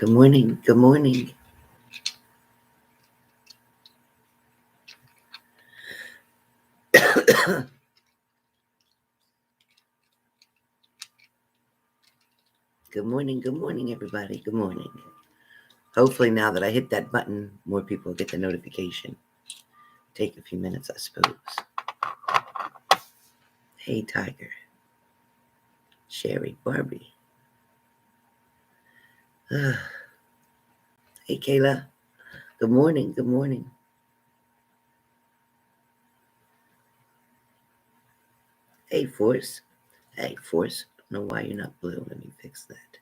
Good morning. Good morning. Good morning. Good morning, everybody. Good morning. Hopefully, now that I hit that button, more people get the notification. Take a few minutes, I suppose. Hey, Tiger. Sherry, Barbie. Hey, Kayla. Good morning. Good morning. Hey, Force. Hey, Force. I don't know why you're not blue. Let me fix that.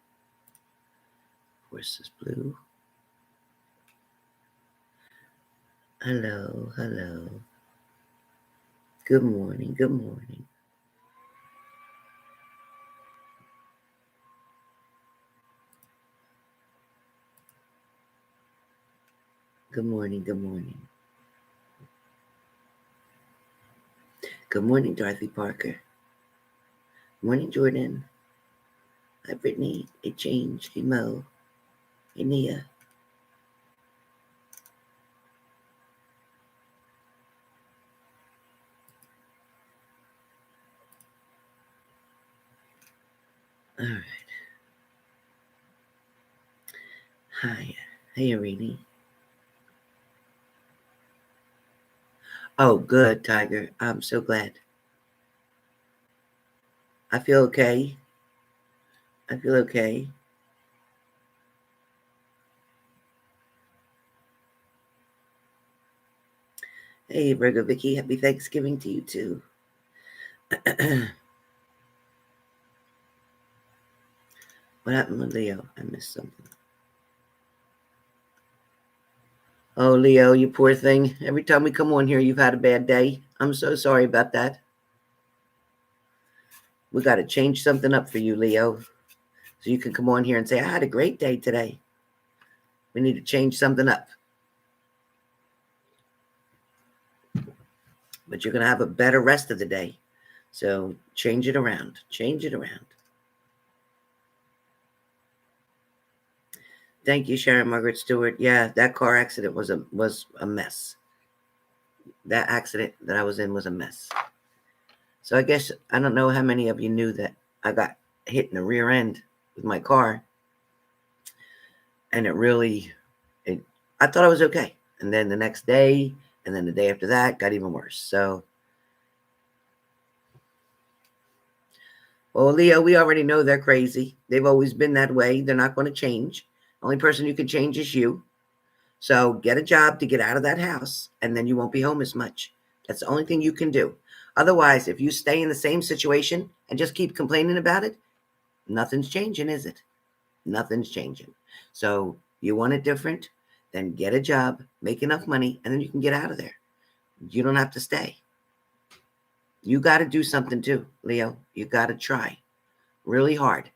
Force is blue. Hello. Hello. Good morning. Good morning. Good morning. Good morning. Good morning, Dorothy Parker. Morning, Jordan. Hi, Brittany. Hey, Change. Hey, Mo. Hey, Nia. All right. Hi. Hey, Arini. Oh, good, Tiger. I'm so glad. I feel okay. I feel okay. Hey, Virgo Vicky. Happy Thanksgiving to you, too. What happened with Leo? I missed something. Oh, Leo, you poor thing. Every time we come on here, you've had a bad day. I'm so sorry about that. We got to change something up for you, Leo, so you can come on here and say, I had a great day today. We need to change something up. But you're going to have a better rest of the day. So change it around. Change it around. Thank you, Sharon Margaret Stewart. Yeah, that car accident was a mess. That accident that I was in was a mess. So I guess, I don't know how many of you knew that I got hit in the rear end with my car. And I thought I was okay. And then the next day, and then the day after that, got even worse. So, well, Leo, we already know they're crazy. They've always been that way. They're not going to change. Only person you can change is you. So get a job to get out of that house, and then you won't be home as much. That's the only thing you can do. Otherwise, if you stay in the same situation and just keep complaining about it, nothing's changing, is it? Nothing's changing. So you want it different, then get a job, make enough money, and then you can get out of there. You don't have to stay. You got to do something too, Leo. You got to try really hard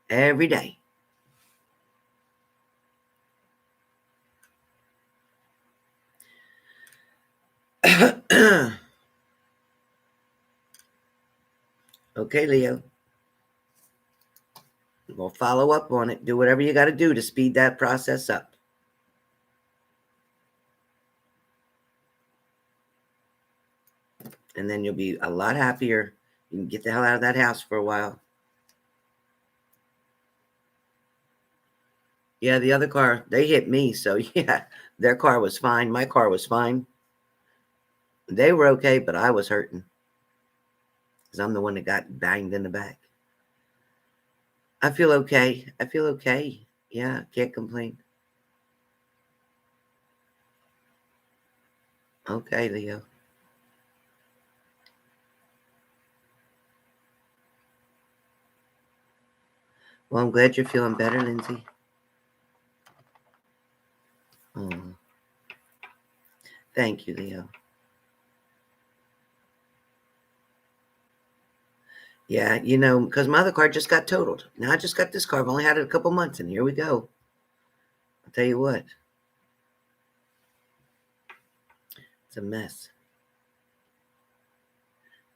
every day. Okay, Leo. We'll follow up on it. Do whatever you got to do to speed that process up. And then you'll be a lot happier. You can get the hell out of that house for a while. Yeah, the other car, they hit me. So, yeah, their car was fine. My car was fine. They were okay, but I was hurting because I'm the one that got banged in the back. I feel okay. I feel okay. Yeah, can't complain. Okay, Leo. Well, I'm glad you're feeling better, Lindsay. Oh, thank you, Leo. Yeah, because my other car just got totaled. Now I just got this car. I've only had it a couple months, and here we go. I'll tell you what. It's a mess.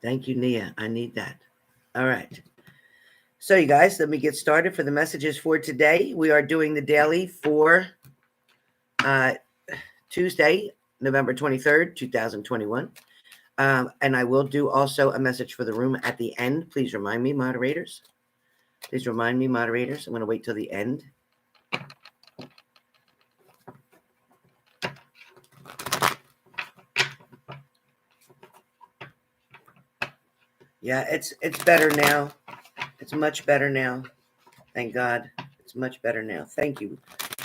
Thank you, Nia. I need that. All right. So you guys, let me get started for the messages for today. We are doing the daily for Tuesday, November 23rd, 2021. And I will do also a message for the room at the end. Please remind me, moderators. Please remind me, moderators. I'm going to wait till the end. Yeah, it's better now. It's much better now. Thank God. It's much better now. Thank you,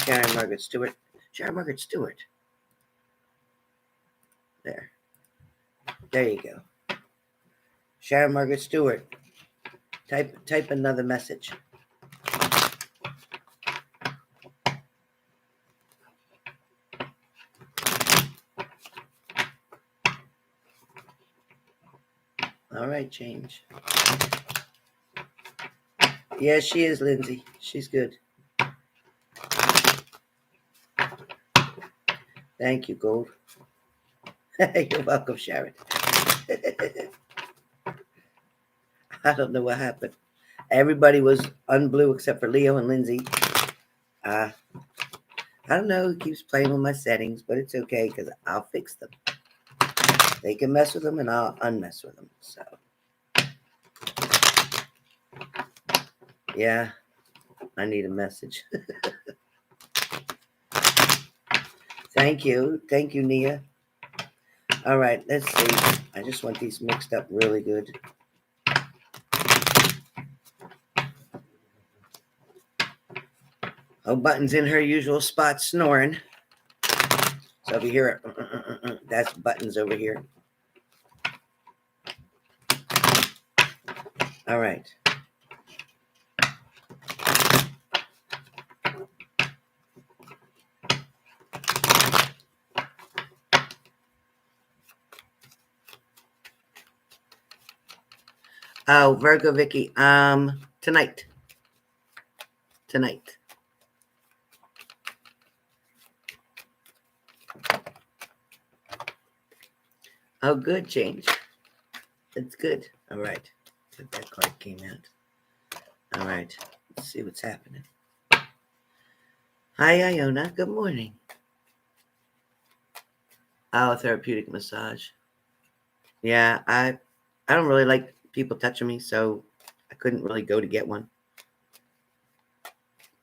Sharon Margaret Stewart. Sharon Margaret Stewart. There. There you go. Sharon Margaret Stewart. Type another message. All right, change. Yeah, she is, Lindsay. She's good. Thank you, Gold. You're welcome, Sharon. I don't know what happened. Everybody was unblue except for Leo and Lindsay. I don't know who keeps playing with my settings, but it's okay because I'll fix them. They can mess with them and I'll unmess with them. So, yeah, I need a message. Thank you. Thank you, Nia. All right, let's see. I just want these mixed up really good. Oh, Button's in her usual spot snoring. So if you hear it, that's Buttons over here. All right. Oh, Virgo Vicky. Tonight. Oh, good, change. It's good. All right. That card came out. All right. Let's see what's happening. Hi, Iona. Good morning. Oh, therapeutic massage. Yeah, I don't really like people touching me, so I couldn't really go to get one.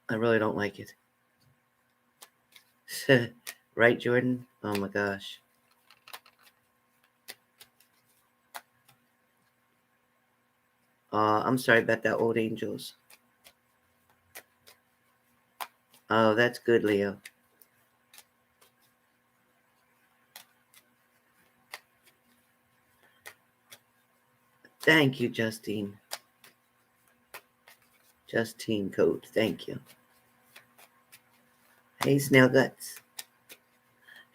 I really don't like it. Right, Jordan? Oh my gosh. I'm sorry about that, old angels. Oh, that's good, Leo. Thank you, Justine. Justine Code. Thank you. Hey, Snail Guts.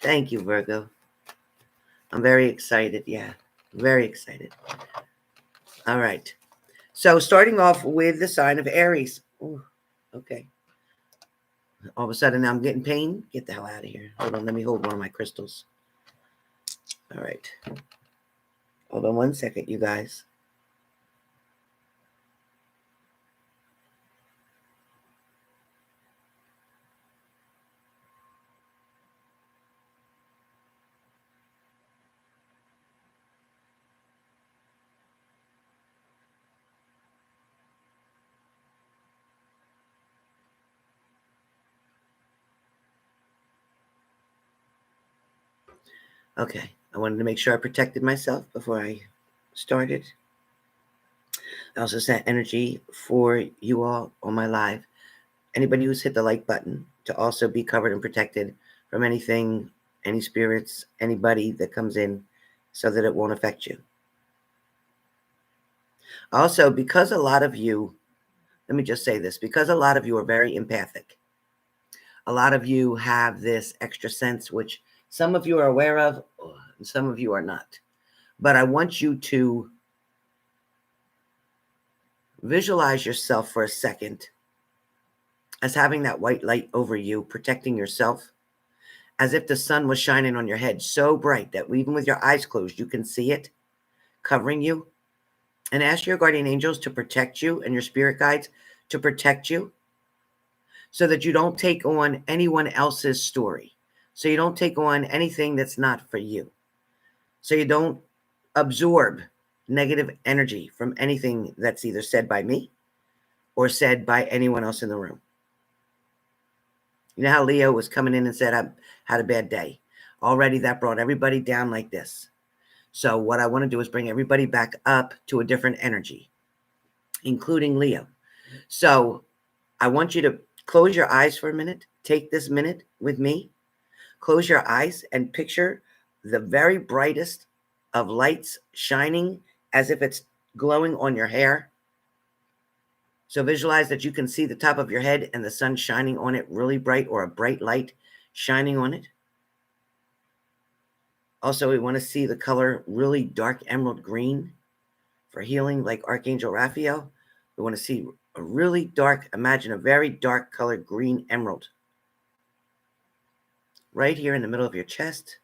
Thank you, Virgo. I'm very excited. Yeah, very excited. All right. So starting off with the sign of Aries. Ooh, okay. All of a sudden now I'm getting pain. Get the hell out of here. Hold on. Let me hold one of my crystals. All right. Hold on one second, you guys. Okay. I wanted to make sure I protected myself before I started. I also sent energy for you all on my live. Anybody who's hit the like button to also be covered and protected from anything, any spirits, anybody that comes in so that it won't affect you. Also, because a lot of you, let me just say this, because a lot of you are very empathic, a lot of you have this extra sense, which some of you are aware of, and some of you are not. But I want you to visualize yourself for a second as having that white light over you, protecting yourself, as if the sun was shining on your head so bright that even with your eyes closed, you can see it covering you. And ask your guardian angels to protect you and your spirit guides to protect you so that you don't take on anyone else's story. So you don't take on anything that's not for you. So you don't absorb negative energy from anything that's either said by me or said by anyone else in the room. You know how Leo was coming in and said, I had a bad day. Already that brought everybody down like this. So what I want to do is bring everybody back up to a different energy, including Leo. So I want you to close your eyes for a minute. Take this minute with me. Close your eyes and picture the very brightest of lights shining as if it's glowing on your hair. So visualize that you can see the top of your head and the sun shining on it really bright, or a bright light shining on it. Also, we want to see the color really dark emerald green for healing, like Archangel Raphael. We want to see a really dark, imagine a very dark color green emerald right here in the middle of your chest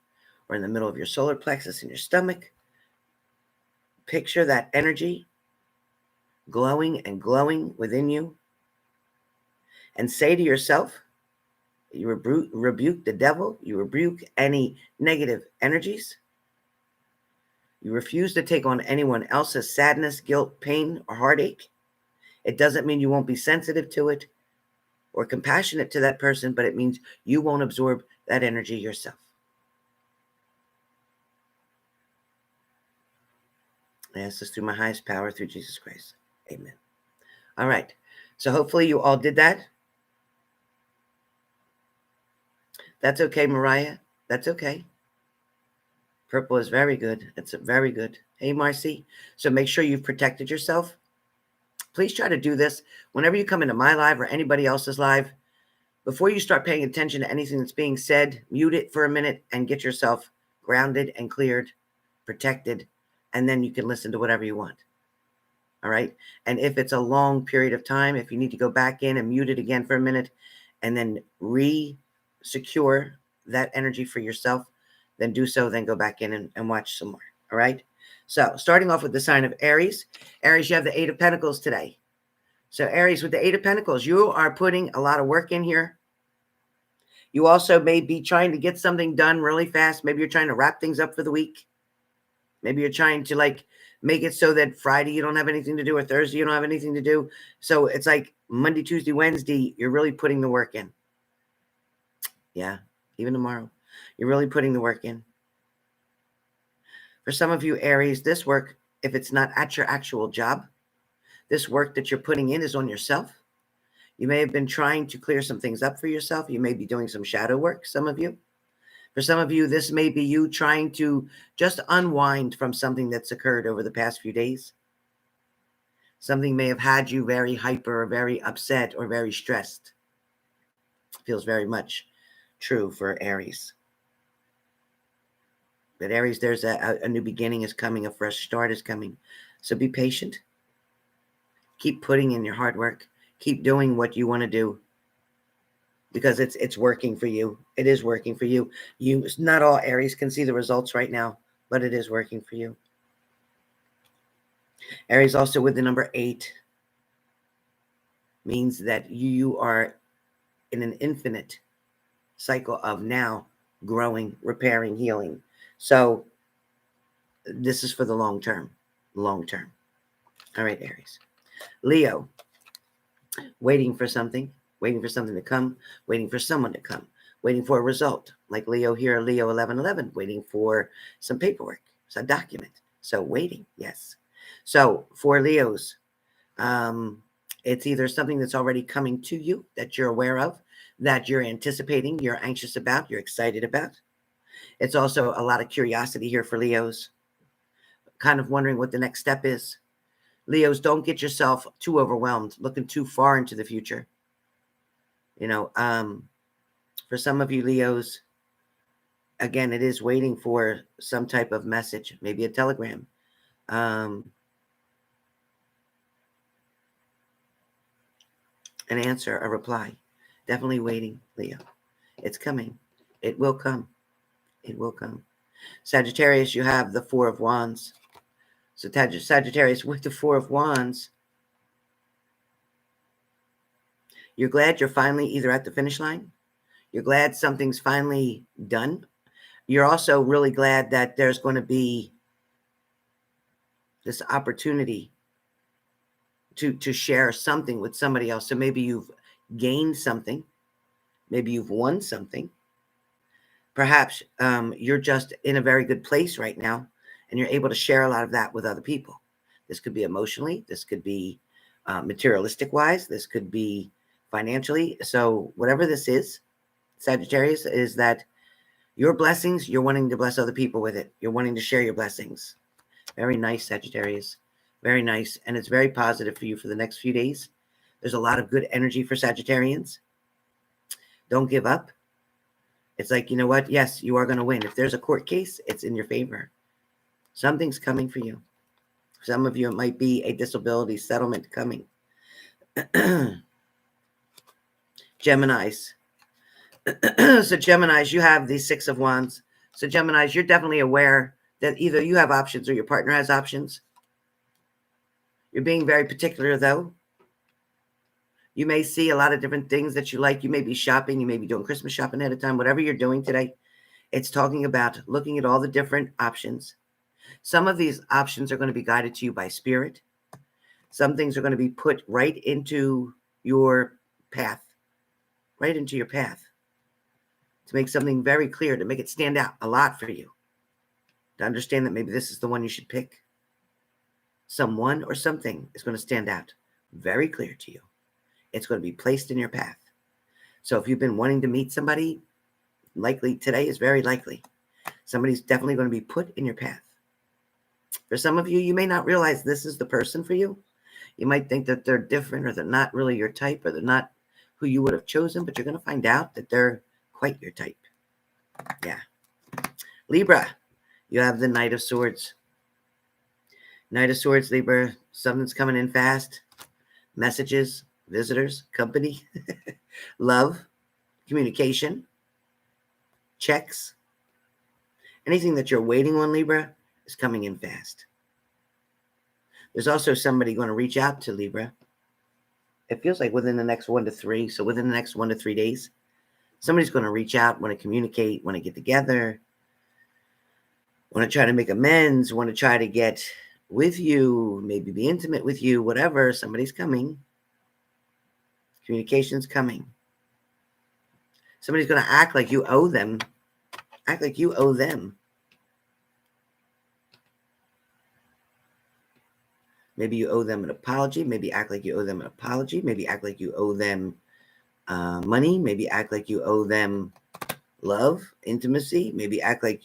or in the middle of your solar plexus in your stomach. Picture that energy glowing and glowing within you, and say to yourself, you rebuke the devil, you rebuke any negative energies. You refuse to take on anyone else's sadness, guilt, pain, or heartache. It doesn't mean you won't be sensitive to it or compassionate to that person, but it means you won't absorb that energy yourself. I ask this through my highest power, through Jesus Christ. Amen. All right. So hopefully you all did that. That's okay, Mariah. That's okay. Purple is very good. It's very good. Hey, Marcy. So make sure you've protected yourself. Please try to do this whenever you come into my live or anybody else's live. Before you start paying attention to anything that's being said, mute it for a minute and get yourself grounded and cleared, protected, and then you can listen to whatever you want. All right. And if it's a long period of time, if you need to go back in and mute it again for a minute and then re-secure that energy for yourself, then do so, then go back in and watch some more. All right. So starting off with the sign of Aries. Aries, you have the 8 of Pentacles today. So Aries, with the 8 of Pentacles, you are putting a lot of work in here. You also may be trying to get something done really fast. Maybe you're trying to wrap things up for the week. Maybe you're trying to make it so that Friday you don't have anything to do, or Thursday you don't have anything to do. So it's like Monday, Tuesday, Wednesday, you're really putting the work in. Yeah, even tomorrow, you're really putting the work in. For some of you, Aries, this work, if it's not at your actual job, this work that you're putting in is on yourself. You may have been trying to clear some things up for yourself. You may be doing some shadow work, some of you. For some of you, this may be you trying to just unwind from something that's occurred over the past few days. Something may have had you very hyper or very upset or very stressed. Feels very much true for Aries. But Aries, there's a new beginning is coming, a fresh start is coming. So be patient. Keep putting in your hard work. Keep doing what you want to do, because it's working for you. It is working for you. Not all Aries can see the results right now, but it is working for you. Aries, also with the number 8, means that you are in an infinite cycle of now growing, repairing, healing. So this is for the long term. Long term. All right, Aries. Leo, waiting for something to come, waiting for someone to come, waiting for a result. Like Leo here, Leo 1111, waiting for some paperwork, some document. So waiting, yes. So for Leos, it's either something that's already coming to you that you're aware of, that you're anticipating, you're anxious about, you're excited about. It's also a lot of curiosity here for Leos, kind of wondering what the next step is. Leos, don't get yourself too overwhelmed, looking too far into the future. For some of you Leos, again, it is waiting for some type of message, maybe a telegram. An answer, a reply. Definitely waiting, Leo. It's coming. It will come. It will come. Sagittarius, you have the 4 of Wands. So Sagittarius with the Four of Wands, you're glad you're finally either at the finish line. You're glad something's finally done. You're also really glad that there's going to be this opportunity to share something with somebody else. So maybe you've gained something. Maybe you've won something. Perhaps you're just in a very good place right now, and you're able to share a lot of that with other people. This could be emotionally. This could be materialistic wise. This could be financially. So whatever this is, Sagittarius, is that your blessings, you're wanting to bless other people with it. You're wanting to share your blessings. Very nice, Sagittarius. Very nice. And it's very positive for you for the next few days. There's a lot of good energy for Sagittarians. Don't give up. It's like, you know what? Yes, you are going to win. If there's a court case, it's in your favor. Something's coming for you. For some of you, it might be a disability settlement coming. Geminis. So Geminis, you have the Six of Wands. So Geminis, you're definitely aware that either you have options or your partner has options. You're being very particular, though. You may see a lot of different things that you like. You may be shopping. You may be doing Christmas shopping ahead of time. Whatever you're doing today, it's talking about looking at all the different options. Some of these options are going to be guided to you by spirit. Some things are going to be put right into your path, right into your path, to make something very clear, to make it stand out a lot for you, to understand that maybe this is the one you should pick. Someone or something is going to stand out very clear to you. It's going to be placed in your path. So if you've been wanting to meet somebody, likely today is very likely. Somebody's definitely going to be put in your path. For some of you, you may not realize this is the person for you. You might think that they're different, or they're not really your type, or they're not who you would have chosen, but you're going to find out that they're quite your type. Yeah. Libra, you have the Knight of Swords. Knight of Swords, Libra, something's coming in fast. Messages, visitors, company, love, communication, checks. Anything that you're waiting on, Libra, is coming in fast. There's also somebody going to reach out to Libra. It feels like within the next 1 to 3. So within the next 1 to 3 days, somebody's going to reach out, want to communicate, want to get together, want to try to make amends, want to try to get with you, maybe be intimate with you, whatever. Somebody's coming. Communication's coming. Somebody's going to act like you owe them. Act like you owe them. Maybe you owe them an apology. Maybe act like you owe them an apology. Maybe act like you owe them money. Maybe act like you owe them love, intimacy. Maybe act like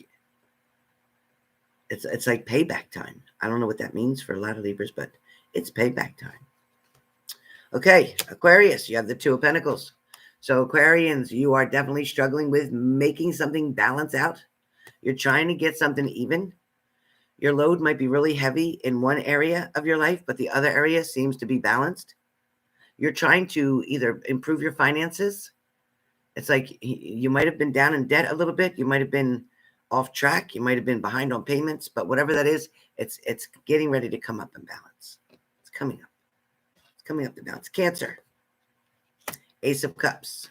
it's like payback time. I don't know what that means for a lot of Libras, but it's payback time. Okay, Aquarius, you have the Two of Pentacles. So Aquarians, you are definitely struggling with making something balance out. You're trying to get something even. Your load might be really heavy in one area of your life, but the other area seems to be balanced. You're trying to either improve your finances. It's like you might have been down in debt a little bit. You might have been off track. You might have been behind on payments, but whatever that is, it's getting ready to come up in balance. It's coming up. It's coming up to balance. Cancer, Ace of Cups.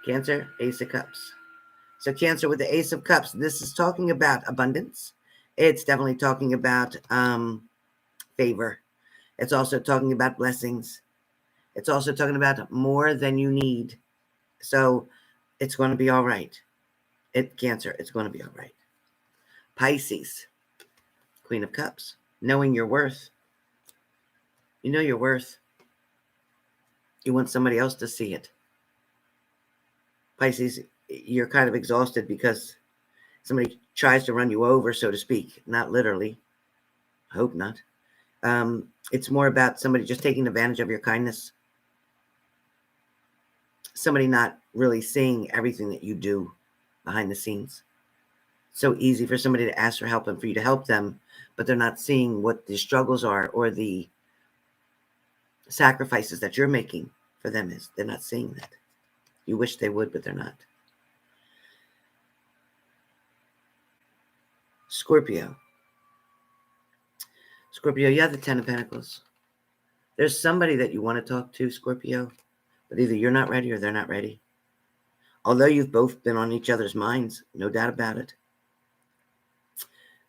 Cancer, Ace of Cups. So Cancer with the Ace of Cups, this is talking about abundance. It's definitely talking about favor. It's also talking about blessings. It's also talking about more than you need. So it's going to be all right. Cancer, it's going to be all right. Pisces, Queen of Cups, knowing your worth. You know your worth. You want somebody else to see it. Pisces, you're kind of exhausted because somebody tries to run you over, so to speak. Not literally. I hope not. It's more about somebody just taking advantage of your kindness. Somebody not really seeing everything that you do behind the scenes. So easy for somebody to ask for help and for you to help them, but they're not seeing what the struggles are or the sacrifices that you're making for them is. They're not seeing that. You wish they would, but they're not. Scorpio. Scorpio, you have the Ten of Pentacles. There's somebody that you want to talk to, Scorpio, but either you're not ready or they're not ready. Although you've both been on each other's minds, no doubt about it.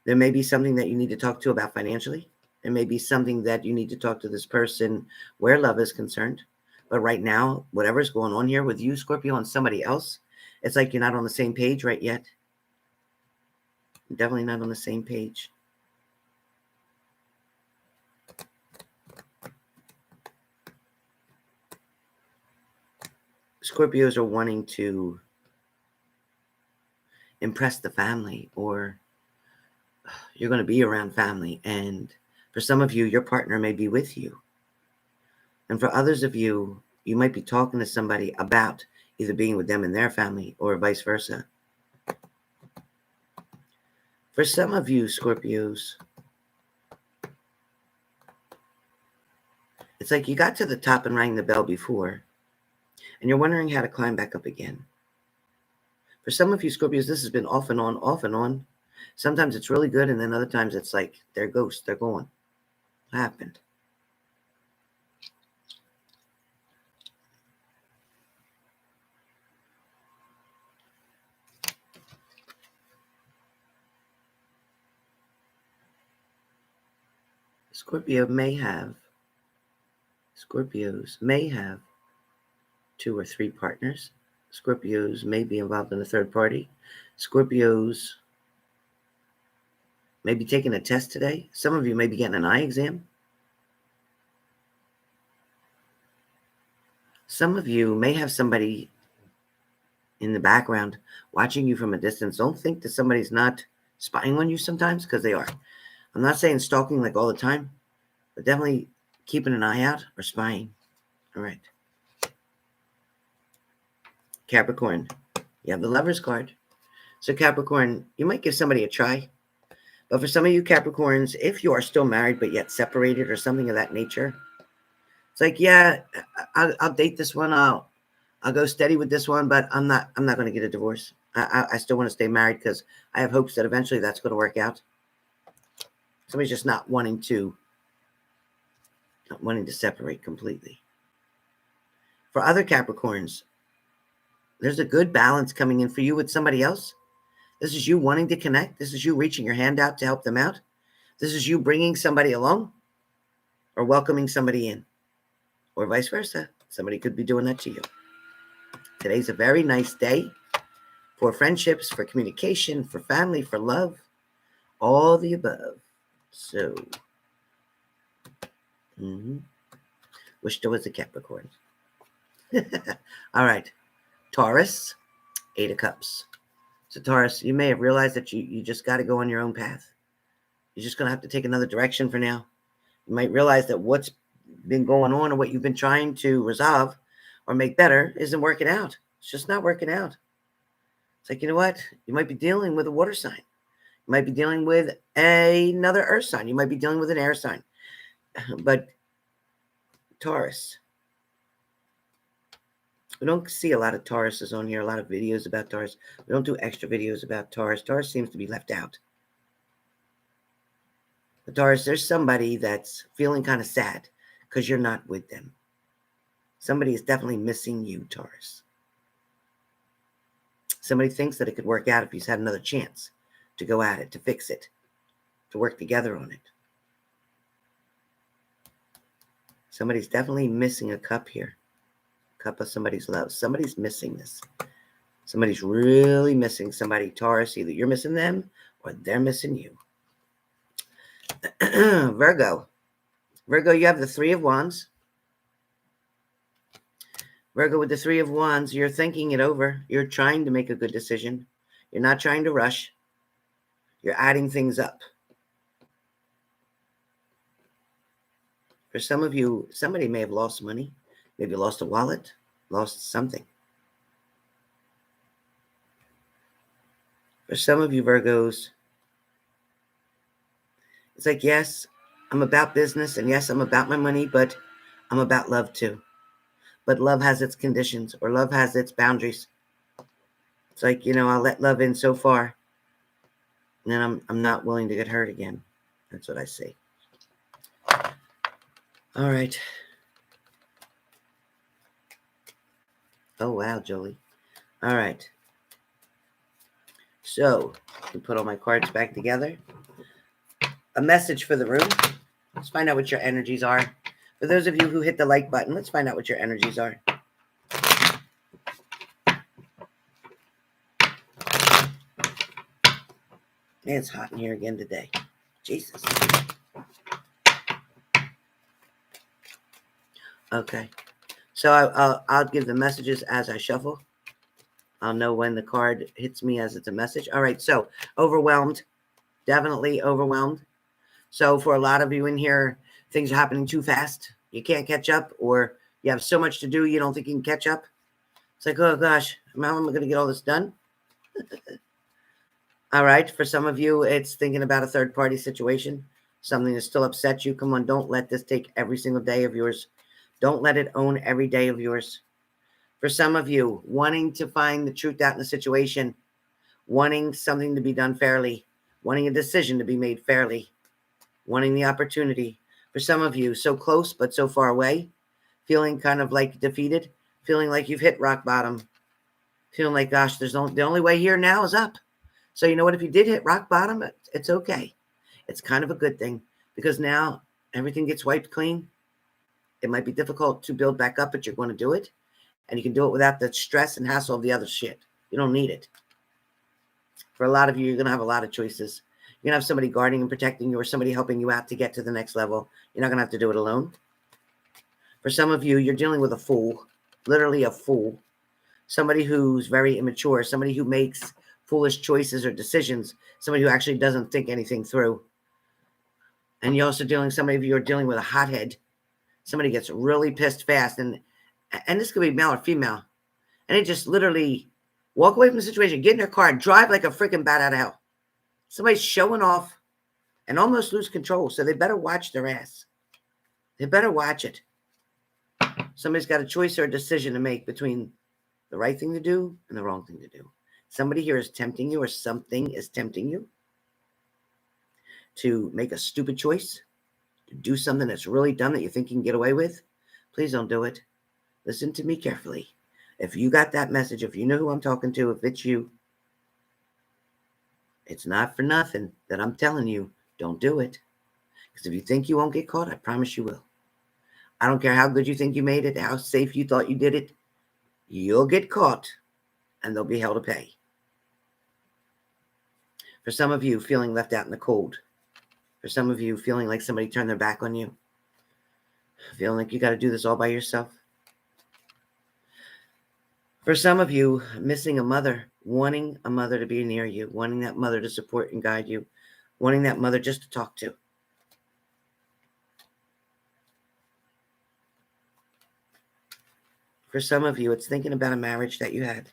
There may be something that you need to talk to about financially. There may be something that you need to talk to this person where love is concerned. But right now, whatever's going on here with you, Scorpio, and somebody else, it's like you're not on the same page right yet. Definitely not on the same page. Scorpios are wanting to impress the family, or you're going to be around family. And for some of you, your partner may be with you. And for others of you, you might be talking to somebody about either being with them and their family or vice versa. For some of you, Scorpios, it's like you got to the top and rang the bell before, and you're wondering how to climb back up again. For some of you, Scorpios, this has been off and on, off and on. Sometimes it's really good, and then other times it's like they're ghosts, they're gone. What happened? Scorpios may have 2 or 3 partners. Scorpios may be involved in a third party. Scorpios may be taking a test today. Some of you may be getting an eye exam. Some of you may have somebody in the background watching you from a distance. Don't think that somebody's not spying on you sometimes, because they are. I'm not saying stalking like all the time, but definitely keeping an eye out or spying. All right. Capricorn, you have the Lovers card. So Capricorn, you might give somebody a try. But for some of you Capricorns, if you are still married but yet separated or something of that nature, it's like, yeah, I'll date this one. I'll go steady with this one, but I'm not going to get a divorce. I still want to stay married because I have hopes that eventually that's going to work out. Somebody's just not wanting to separate completely. For other Capricorns, there's a good balance coming in for you with somebody else. This is you wanting to connect. This is you reaching your hand out to help them out. This is you bringing somebody along or welcoming somebody in, or vice versa. Somebody could be doing that to you. Today's a very nice day for friendships, for communication, for family, for love, all the above. So, wish there was a Capricorn. All right. Taurus, 8 of Cups. So Taurus, you may have realized that you just got to go on your own path. You're just going to have to take another direction for now. You might realize that what's been going on or what you've been trying to resolve or make better isn't working out. It's just not working out. It's like, you know what? You might be dealing with a water sign. You might be dealing with another earth sign. You might be dealing with an air sign. But Taurus, we don't see a lot of Tauruses on here, a lot of videos about Taurus. We don't do extra videos about Taurus. Taurus seems to be left out. But Taurus, there's somebody that's feeling kind of sad because you're not with them. Somebody is definitely missing you, Taurus. Somebody thinks that it could work out if he's had another chance to go at it, to fix it, to work together on it. Somebody's definitely missing a cup here. Cup of somebody's love. Somebody's missing this. Somebody's really missing somebody, Taurus. Either you're missing them or they're missing you. Virgo. Virgo, you have the 3 of Wands. Virgo, with the 3 of Wands, you're thinking it over. You're trying to make a good decision. You're not trying to rush. You're adding things up. For some of you, somebody may have lost money. Maybe lost a wallet, lost something. For some of you Virgos, it's like, yes, I'm about business, and yes, I'm about my money, but I'm about love too. But love has its conditions, or love has its boundaries. It's like, I'll let love in so far, and then I'm not willing to get hurt again. That's what I see. All right. Oh, wow, Jolie. All right. So, we put all my cards back together. A message for the room. Let's find out what your energies are. For those of you who hit the like button, let's find out what your energies are. Man, it's hot in here again today. Jesus. Okay. So I'll give the messages as I shuffle. I'll know when the card hits me as it's a message. All right. So overwhelmed. Definitely overwhelmed. So for a lot of you in here, things are happening too fast. You can't catch up, or you have so much to do you don't think you can catch up. It's like, oh gosh, how am I going to get all this done? All right. For some of you, it's thinking about a third-party situation, something that still upsets you. Come on, don't let this take every single day of yours. Don't let it own every day of yours. For some of you, wanting to find the truth out in the situation, wanting something to be done fairly, wanting a decision to be made fairly, wanting the opportunity. For some of you, so close but so far away, feeling kind of like defeated, feeling like you've hit rock bottom, feeling like, gosh, the only way here now is up. So you know what? If you did hit rock bottom, it's okay. It's kind of a good thing, because now everything gets wiped clean. It might be difficult to build back up, but you're going to do it. And you can do it without the stress and hassle of the other shit. You don't need it. For a lot of you, you're going to have a lot of choices. You're going to have somebody guarding and protecting you, or somebody helping you out to get to the next level. You're not going to have to do it alone. For some of you, you're dealing with a fool, literally a fool. Somebody who's very immature, somebody who makes foolish choices or decisions, somebody who actually doesn't think anything through. And you're also dealing, some of you are dealing with a hothead. Somebody gets really pissed fast, and this could be male or female, and they just literally walk away from the situation, get in their car, and drive like a freaking bat out of hell. Somebody's showing off and almost lose control, so they better watch their ass. They better watch it. Somebody's got a choice or a decision to make between the right thing to do and the wrong thing to do. Somebody here is tempting you, or something is tempting you to make a stupid choice, to do something that's really dumb that you think you can get away with. Please don't do it. Listen to me carefully. If you got that message, if you know who I'm talking to, if it's you, it's not for nothing that I'm telling you, don't do it. Because if you think you won't get caught, I promise you will. I don't care how good you think you made it, how safe you thought you did it. You'll get caught, and there'll be hell to pay. For some of you, feeling left out in the cold. For some of you, feeling like somebody turned their back on you. Feeling like you got to do this all by yourself. For some of you, missing a mother, wanting a mother to be near you, wanting that mother to support and guide you, wanting that mother just to talk to. For some of you, it's thinking about a marriage that you had,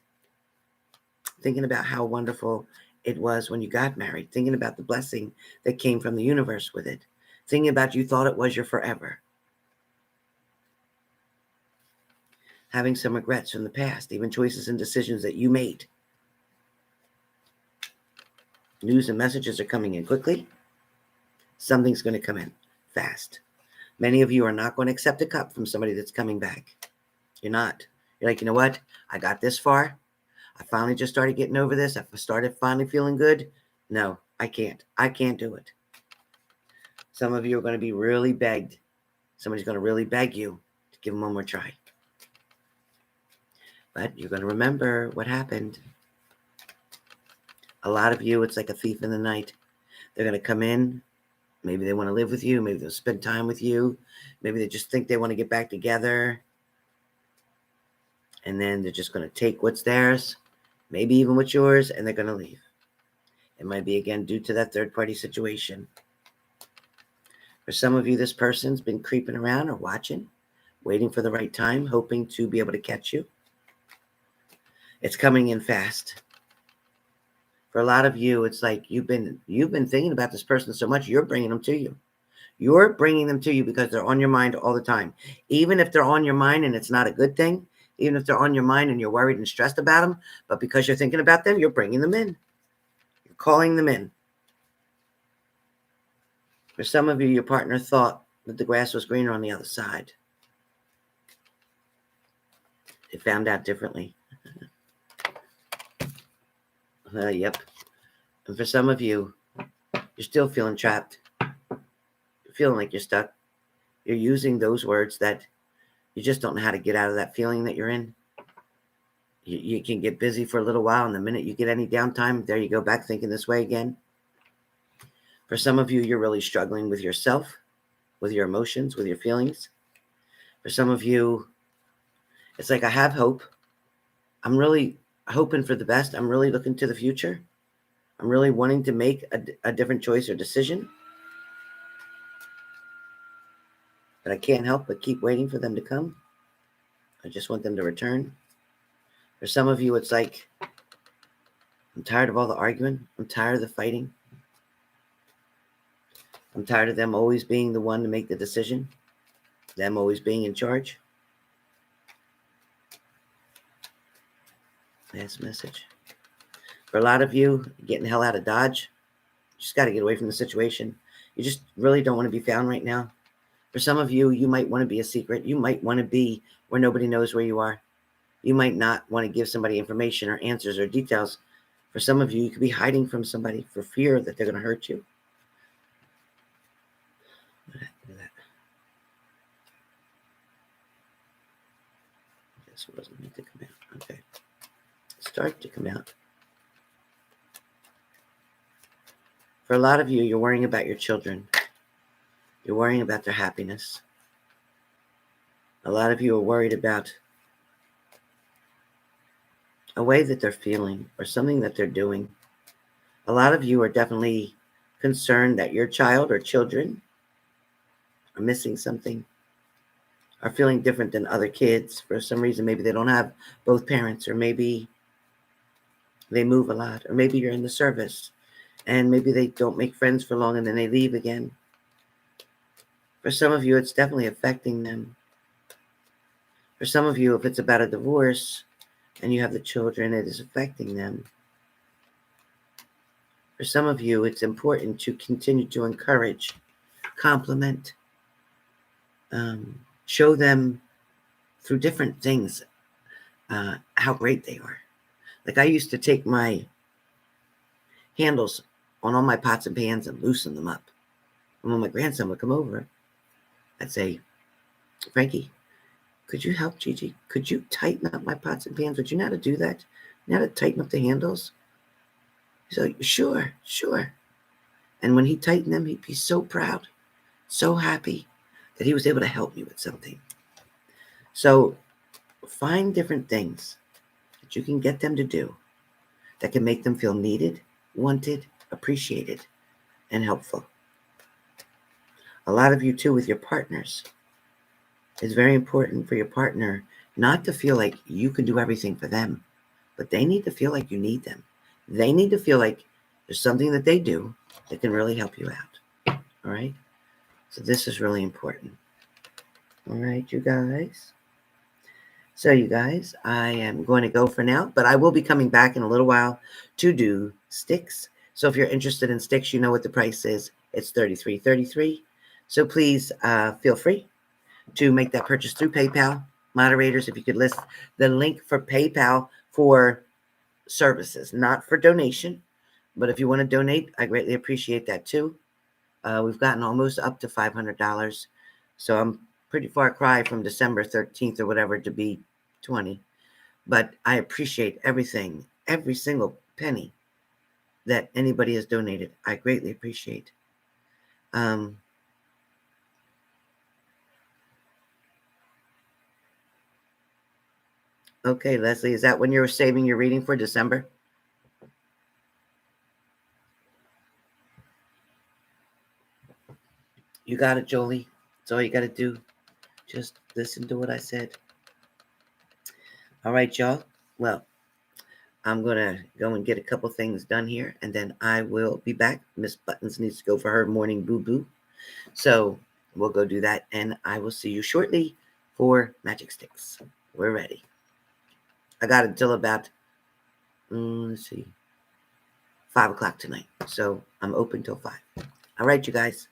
thinking about how wonderful it was when you got married, thinking about the blessing that came from the universe with it, thinking about you thought it was your forever. Having some regrets from the past, even choices and decisions that you made. News and messages are coming in quickly. Something's going to come in fast. Many of you are not going to accept a cup from somebody that's coming back. You're not. You're like, you know what? I got this far. I finally just started getting over this. I started finally feeling good. No, I can't. I can't do it. Some of you are going to be really begged. Somebody's going to really beg you to give them one more try. But you're going to remember what happened. A lot of you, it's like a thief in the night. They're going to come in. Maybe they want to live with you. Maybe they'll spend time with you. Maybe they just think they want to get back together. And then they're just going to take what's theirs, maybe even what's yours, and they're going to leave. It might be, again, due to that third-party situation. For some of you, this person's been creeping around or watching, waiting for the right time, hoping to be able to catch you. It's coming in fast. For a lot of you, it's like you've been thinking about this person so much, you're bringing them to you. You're bringing them to you because they're on your mind all the time. Even if they're on your mind and it's not a good thing, even if they're on your mind and you're worried and stressed about them, but because you're thinking about them, you're bringing them in. You're calling them in. For some of you, your partner thought that the grass was greener on the other side. They found out differently. Yep. And for some of you, you're still feeling trapped. You're feeling like you're stuck. You're using those words that you just don't know how to get out of that feeling that you're in. You can get busy for a little while, and the minute you get any downtime, there you go back thinking this way again. For some of you, you're really struggling with yourself, with your emotions, with your feelings. For some of you, it's like, I have hope. I'm really hoping for the best. I'm really looking to the future. I'm really wanting to make a different choice or decision. But I can't help but keep waiting for them to come. I just want them to return. For some of you, it's like, I'm tired of all the arguing. I'm tired of the fighting. I'm tired of them always being the one to make the decision. Them always being in charge. Last message. For a lot of you, getting the hell out of Dodge. You just got to get away from the situation. You just really don't want to be found right now. For some of you, you might want to be a secret. You might want to be where nobody knows where you are. You might not want to give somebody information or answers or details. For some of you, you could be hiding from somebody for fear that they're going to hurt you. What happened to that? This wasn't meant to come out. Okay. Start to come out. For a lot of you, you're worrying about your children. You're worrying about their happiness. A lot of you are worried about a way that they're feeling or something that they're doing. A lot of you are definitely concerned that your child or children are missing something, are feeling different than other kids for some reason. Maybe they don't have both parents, or maybe they move a lot, or maybe you're in the service and maybe they don't make friends for long and then they leave again. For some of you, it's definitely affecting them. For some of you, if it's about a divorce and you have the children, it is affecting them. For some of you, it's important to continue to encourage, compliment, show them through different things how great they are. Like, I used to take my handles on all my pots and pans and loosen them up. And when my grandson would come over, I'd say, Frankie, could you help Gigi? Could you tighten up my pots and pans? Would you know how to do that? You know how to tighten up the handles? He's like, sure. And when he tightened them, he'd be so proud, so happy that he was able to help me with something. So find different things that you can get them to do that can make them feel needed, wanted, appreciated, and helpful. A lot of you too with your partners. It's very important for your partner not to feel like you can do everything for them, but they need to feel like you need them. They need to feel like there's something that they do that can really help you out. All right? So this is really important. All right, you guys. So you guys, I am going to go for now, but I will be coming back in a little while to do sticks. So if you're interested in sticks, you know what the price is. It's $33.33. So please feel free to make that purchase through PayPal. Moderators, if you could list the link for PayPal for services, not for donation. But if you want to donate, I greatly appreciate that too. We've gotten almost up to $500. So I'm pretty far cry from December 13th or whatever to be 20. But I appreciate everything, every single penny that anybody has donated. I greatly appreciate. Okay, Leslie, is that when you're saving your reading for December? You got it, Jolie. That's all you got to do. Just listen to what I said. All right, y'all. Well, I'm going to go and get a couple things done here, and then I will be back. Miss Buttons needs to go for her morning boo-boo. So we'll go do that, and I will see you shortly for Magic Sticks. We're ready. I got until about, let's see, 5 o'clock tonight. So I'm open till 5. All right, you guys.